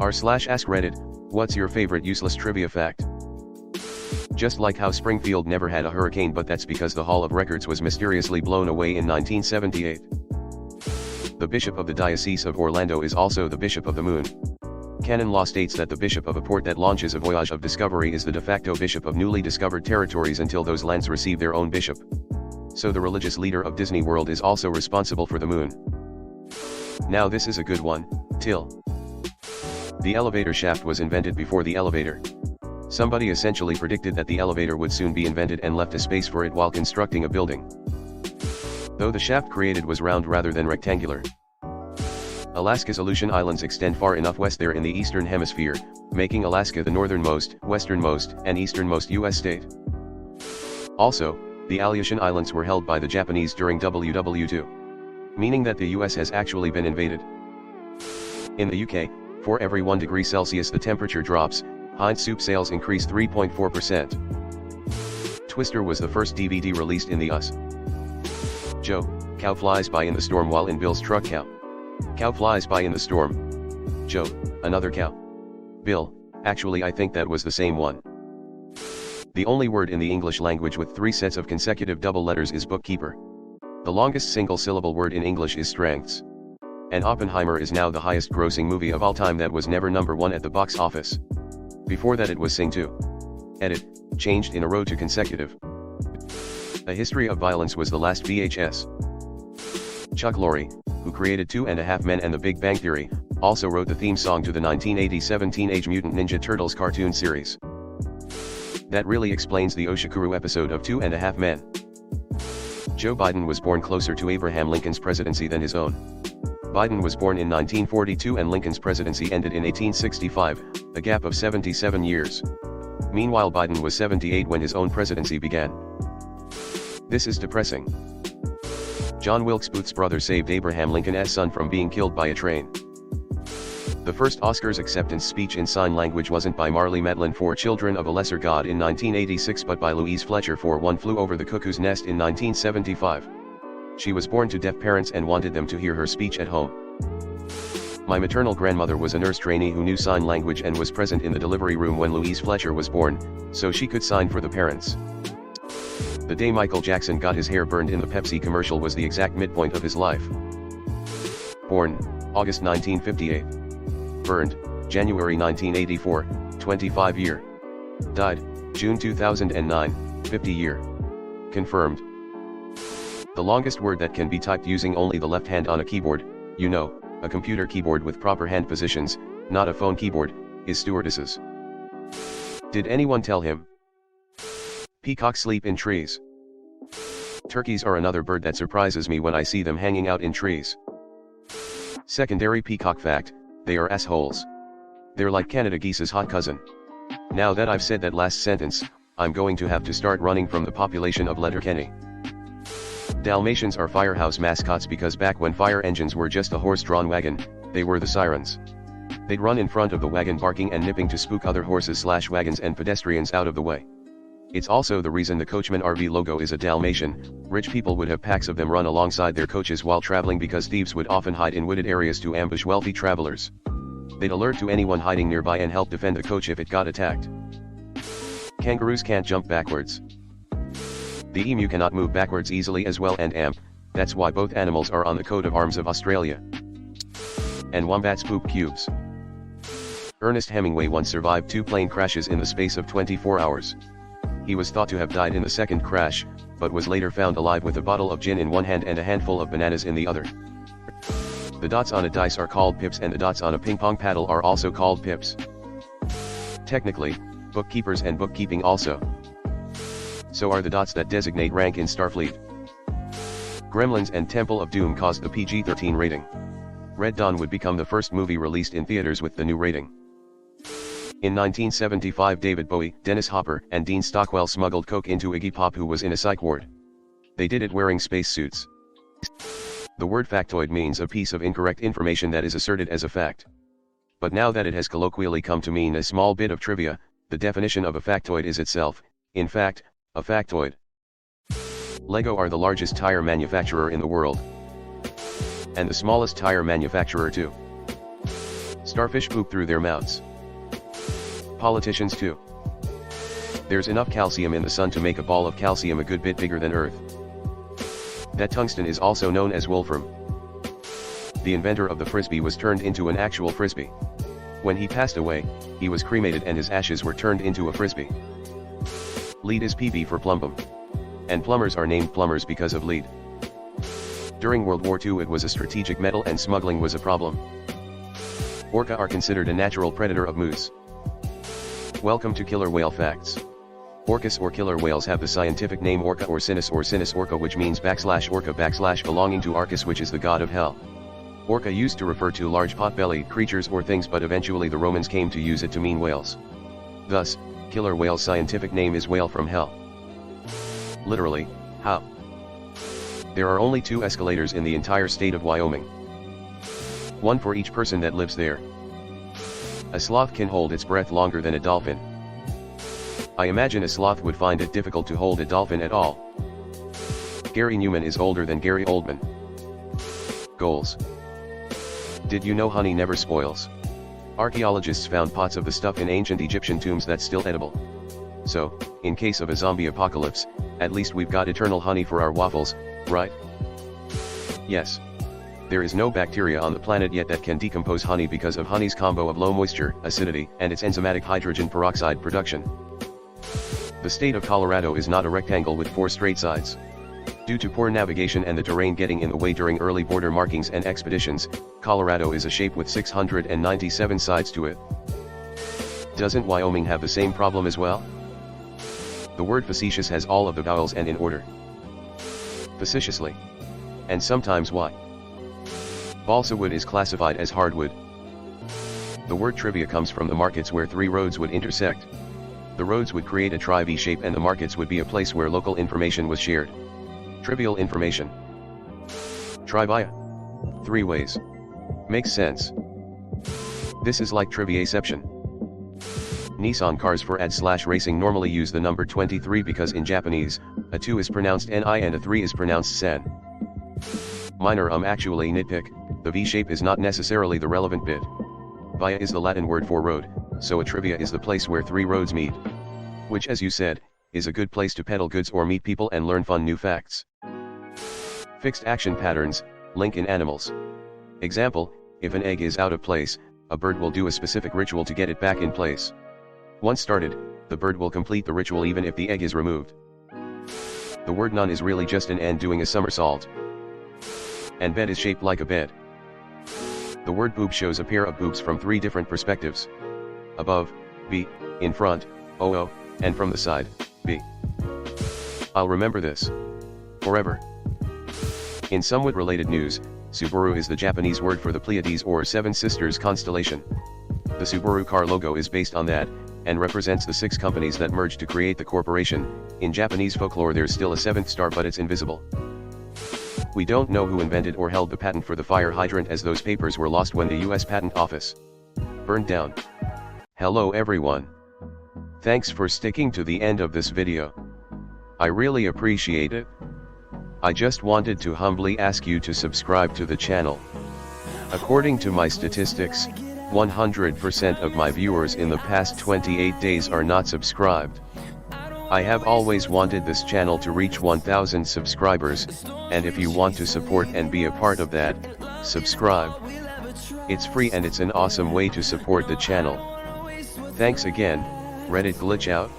r/AskReddit, what's your favorite useless trivia fact? Just like how Springfield never had a hurricane, but that's because the Hall of Records was mysteriously blown away in 1978. The Bishop of the Diocese of Orlando is also the Bishop of the Moon. Canon law states that the bishop of a port that launches a voyage of discovery is the de facto bishop of newly discovered territories until those lands receive their own bishop. So the religious leader of Disney World is also responsible for the moon. Now this is a good one, till. The elevator shaft was invented before the elevator. Somebody essentially predicted that the elevator would soon be invented and left a space for it while constructing a building. Though the shaft created was round rather than rectangular. Alaska's Aleutian Islands extend far enough west there in the eastern hemisphere, making Alaska the northernmost, westernmost, and easternmost U.S. state. Also, the Aleutian Islands were held by the Japanese during WW II, meaning that the U.S. has actually been invaded. In the UK, for every 1 degree Celsius the temperature drops, Heinz soup sales increase 3.4%. Twister was the first DVD released in the US. Joe, cow flies by in the storm while in Bill's truck. Cow flies by in the storm. Joe, another cow. Bill, actually I think that was the same one. The only word in the English language with 3 sets of consecutive double letters is bookkeeper. The longest single-syllable word in English is strengths. And Oppenheimer is now the highest-grossing movie of all time that was never number 1 at the box office. Before that it was Sing 2. Edit, changed in a row to consecutive. A History of Violence was the last VHS. Chuck Lorre, who created 2.5 Men and The Big Bang Theory, also wrote the theme song to the 1987 Teenage Mutant Ninja Turtles cartoon series. That really explains the Oshikuru episode of 2.5 Men. Joe Biden was born closer to Abraham Lincoln's presidency than his own. Biden was born in 1942 and Lincoln's presidency ended in 1865, a gap of 77 years. Meanwhile Biden was 78 when his own presidency began. This is depressing. John Wilkes Booth's brother saved Abraham Lincoln's son from being killed by a train. The first Oscars acceptance speech in sign language wasn't by Marlee Matlin for Children of a Lesser God in 1986 but by Louise Fletcher for One Flew Over the Cuckoo's Nest in 1975. She was born to deaf parents and wanted them to hear her speech at home. My maternal grandmother was a nurse trainee who knew sign language and was present in the delivery room when Louise Fletcher was born, so she could sign for the parents. The day Michael Jackson got his hair burned in the Pepsi commercial was the exact midpoint of his life. Born, August 1958. Burned, January 1984, 25 year. Died, June 2009, 50 year. Confirmed. The longest word that can be typed using only the left hand on a keyboard, you know, a computer keyboard with proper hand positions, not a phone keyboard, is stewardesses. Did anyone tell him? Peacocks sleep in trees. Turkeys are another bird that surprises me when I see them hanging out in trees. Secondary peacock fact, they are assholes. They're like Canada geese's hot cousin. Now that I've said that last sentence, I'm going to have to start running from the population of Letterkenny. Dalmatians are firehouse mascots because back when fire engines were just a horse-drawn wagon, they were the sirens. They'd run in front of the wagon barking and nipping to spook other horses/wagons and pedestrians out of the way. It's also the reason the Coachman RV logo is a Dalmatian. Rich people would have packs of them run alongside their coaches while traveling because thieves would often hide in wooded areas to ambush wealthy travelers. They'd alert to anyone hiding nearby and help defend the coach if it got attacked. Kangaroos can't jump backwards. The emu cannot move backwards easily as well and amp, that's why both animals are on the coat of arms of Australia. And wombats poop cubes. Ernest Hemingway once survived 2 plane crashes in the space of 24 hours. He was thought to have died in the second crash, but was later found alive with a bottle of gin in one hand and a handful of bananas in the other. The dots on a dice are called pips and the dots on a ping pong paddle are also called pips. Technically, bookkeepers and bookkeeping also. So are the dots that designate rank in Starfleet. Gremlins and Temple of Doom caused the PG-13 rating. Red Dawn would become the first movie released in theaters with the new rating. In 1975 David Bowie, Dennis Hopper, and Dean Stockwell smuggled coke into Iggy Pop who was in a psych ward. They did it wearing spacesuits. The word factoid means a piece of incorrect information that is asserted as a fact. But now that it has colloquially come to mean a small bit of trivia, the definition of a factoid is itself, in fact, a factoid. Lego are the largest tire manufacturer in the world. And the smallest tire manufacturer too. Starfish poop through their mouths. Politicians too. There's enough calcium in the sun to make a ball of calcium a good bit bigger than Earth. That tungsten is also known as wolfram. The inventor of the frisbee was turned into an actual frisbee. When he passed away, he was cremated and his ashes were turned into a frisbee. Lead is PB for plumbum. And plumbers are named plumbers because of lead. During World War II it was a strategic metal and smuggling was a problem. Orca are considered a natural predator of moose. Welcome to Killer Whale Facts. Orcas or killer whales have the scientific name Orca or Sinus Orca, which means /orca/ belonging to Arcus, which is the god of hell. Orca used to refer to large pot-bellied creatures or things, but eventually the Romans came to use it to mean whales. Thus, killer whale's scientific name is whale from hell. Literally, how? There are only 2 escalators in the entire state of Wyoming. One for each person that lives there. A sloth can hold its breath longer than a dolphin. I imagine a sloth would find it difficult to hold a dolphin at all. Gary Newman is older than Gary Oldman. Goals. Did you know honey never spoils? Archaeologists found pots of the stuff in ancient Egyptian tombs that's still edible. So, in case of a zombie apocalypse, at least we've got eternal honey for our waffles, right? Yes. There is no bacteria on the planet yet that can decompose honey because of honey's combo of low moisture, acidity, and its enzymatic hydrogen peroxide production. The state of Colorado is not a rectangle with 4 straight sides. Due to poor navigation and the terrain getting in the way during early border markings and expeditions, Colorado is a shape with 697 sides to it. Doesn't Wyoming have the same problem as well? The word facetious has all of the vowels and in order. Facetiously. And sometimes why? Balsa wood is classified as hardwood. The word trivia comes from the markets where 3 roads would intersect. The roads would create a tri-V shape and the markets would be a place where local information was shared. Trivial information. Trivia. 3 ways. Makes sense. This is like triviaception. Nissan cars for ad/racing normally use the number 23 because in Japanese, a 2 is pronounced ni and a 3 is pronounced sen. Minor actually nitpick, the V shape is not necessarily the relevant bit. Via is the Latin word for road, so a trivia is the place where 3 roads meet. Which, as you said, is a good place to peddle goods or meet people and learn fun new facts. Fixed action patterns, link in animals. Example, if an egg is out of place, a bird will do a specific ritual to get it back in place. Once started, the bird will complete the ritual even if the egg is removed. The word nun is really just an N doing a somersault. And bed is shaped like a bed. The word boob shows a pair of boobs from 3 different perspectives. Above, B, in front, OO, and from the side, B. I'll remember this forever. In somewhat related news, Subaru is the Japanese word for the Pleiades or 7 Sisters constellation. The Subaru car logo is based on that, and represents the 6 companies that merged to create the corporation. In Japanese folklore there's still a 7th star, but it's invisible. We don't know who invented or held the patent for the fire hydrant, as those papers were lost when the US Patent Office burned down. Hello everyone. Thanks for sticking to the end of this video. I really appreciate it. I just wanted to humbly ask you to subscribe to the channel. According to my statistics, 100% of my viewers in the past 28 days are not subscribed. I have always wanted this channel to reach 1000 subscribers, and if you want to support and be a part of that, subscribe. It's free and it's an awesome way to support the channel. Thanks again. Reddit glitch out.